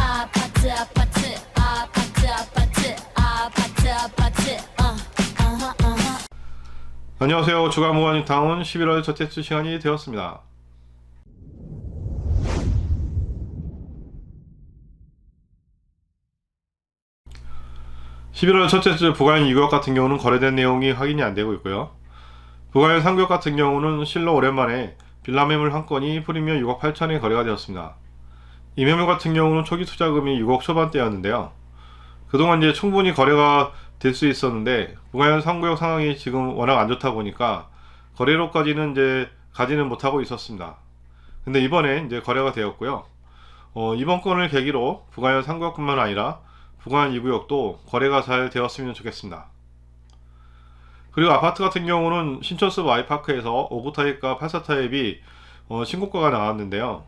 아파트 아파트 아파트 아파트 아파트 아파트 안녕하세요. 주간무한뉴타운 11월 첫째 주 시간이 되었습니다. (11월) 첫째 주 부가현 2구역 같은 경우는 거래된 내용이 확인이 안 되고 있고요. 부가현 3구역 같은 경우는 실로 오랜만에 빌라 매물 한 건이 프리미엄 6억 8천에 거래가 되었습니다. 이 매물 같은 경우는 초기 투자금이 6억 초반대였는데요. 그동안 이제 충분히 거래가 될 수 있었는데 부가현 3구역 상황이 지금 워낙 안 좋다 보니까 거래로까지는 이제 가지는 못하고 있었습니다. 근데 이번에 이제 거래가 되었고요. 이번 건을 계기로 부가현 3구역뿐만 아니라 부가현 2구역도 거래가 잘 되었으면 좋겠습니다. 그리고 아파트 같은 경우는 신촌숲 Y파크에서 5구 타입과 8사 타입이 신고가가 나왔는데요.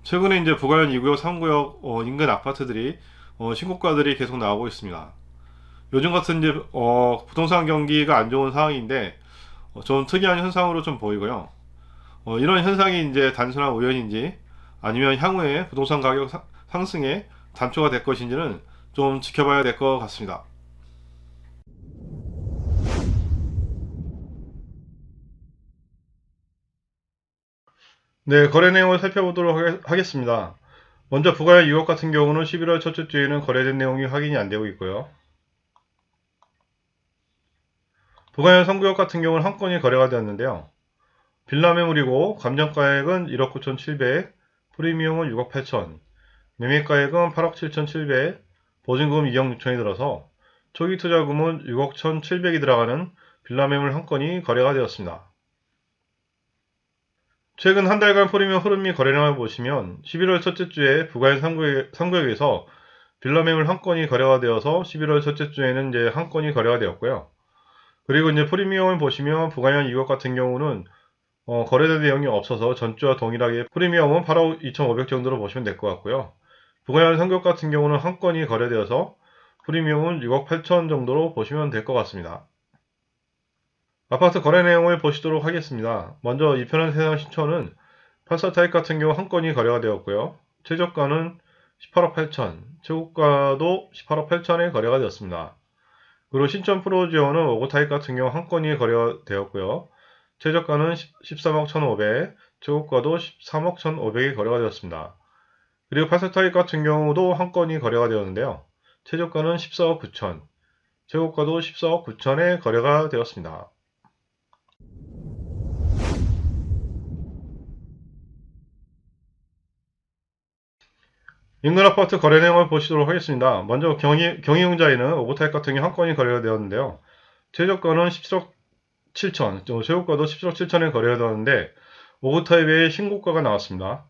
최근에 이제 부가현 2구역, 3구역 인근 아파트들이 신고가들이 계속 나오고 있습니다. 요즘 같은 이제 부동산 경기가 안 좋은 상황인데 좀 특이한 현상으로 좀 보이고요. 이런 현상이 이제 단순한 우연인지 아니면 향후에 부동산 가격 상승에 단초가 될 것인지는 좀 지켜봐야 될 것 같습니다. 네, 거래 내용을 살펴보도록 하겠습니다. 먼저 부가현 2억 같은 경우는 11월 첫째 주에는 거래된 내용이 확인이 안 되고 있고요. 부가현 3구역 같은 경우는 한 건이 거래가 되었는데요. 빌라 매물이고 감정가액은 1억 9,700, 프리미엄은 6억 8천, 매매가액은 8억 7,700, 보증금 2억 6천이 들어서 초기 투자금은 6억 1,700이 들어가는 빌라 매물 한 건이 거래가 되었습니다. 최근 한 달간 프리미엄 흐름이 거래량을 보시면 11월 첫째 주에 부가현 3구역에서 빌라 매물 한 건이 거래가 되어서 11월 첫째 주에는 이제 한 건이 거래가 되었고요. 그리고 이제 프리미엄을 보시면 부가현 2구역 같은 경우는 거래된 내용이 없어서 전주와 동일하게 프리미엄은 8억 2,500 정도로 보시면 될 것 같고요. 부가현 3구역 같은 경우는 한 건이 거래되어서 프리미엄은 6억 8천 정도로 보시면 될 것 같습니다. 아파트 거래 내용을 보시도록 하겠습니다. 먼저 이편한 세상 신촌은 8사 타입 같은 경우 한 건이 거래가 되었고요. 최저가는 18억 8천, 최고가도 18억 8천에 거래가 되었습니다. 그리고 신촌 프로지오는 5구 타입 같은 경우 한 건이 거래가 되었고요. 최저가는 13억 1,500, 최고가도 13억 1,500에 거래가 되었습니다. 그리고 8사 타입 같은 경우도 한 건이 거래가 되었는데요. 최저가는 14억 9천, 최고가도 14억 9천에 거래가 되었습니다. 인근 아파트 거래 내용을 보시도록 하겠습니다. 먼저 경희용자에는 5구 타입 같은 경우 한 건이 거래가 되었는데요. 최저가는 17억 7천, 최고가도 17억 7천에 거래가 되었는데 5구 타입의 신고가가 나왔습니다.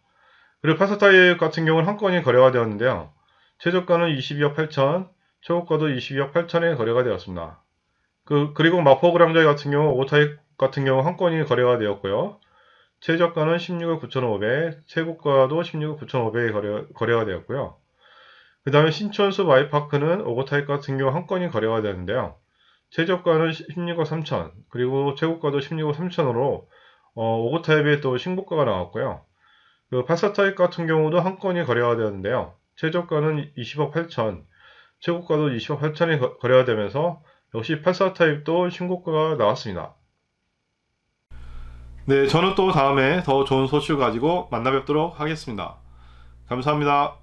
그리고 8사 타입 같은 경우는 한 건이 거래가 되었는데요. 최저가는 22억 8천, 최고가도 22억 8천에 거래가 되었습니다. 그리고 마포구량자리 같은 경우 5구 타입 같은 경우 한 건이 거래가 되었고요. 최저가는 16억 9,500, 최고가도 16억 9,500에 거래가 되었고요. 그 다음에 신촌숲 Y파크는 5구 타입 같은 경우 한 건이 거래가 되었는데요. 최저가는 16억 3천, 그리고 최고가도 16억 3천으로 5구 타입에 또 신고가가 나왔고요. 그 8사 타입 같은 경우도 한 건이 거래가 되었는데요. 최저가는 20억 8천, 최고가도 20억 8천에 거래가 되면서 역시 8사 타입도 신고가가 나왔습니다. 네, 저는 또 다음에 더 좋은 소식 가지고 만나 뵙도록 하겠습니다. 감사합니다.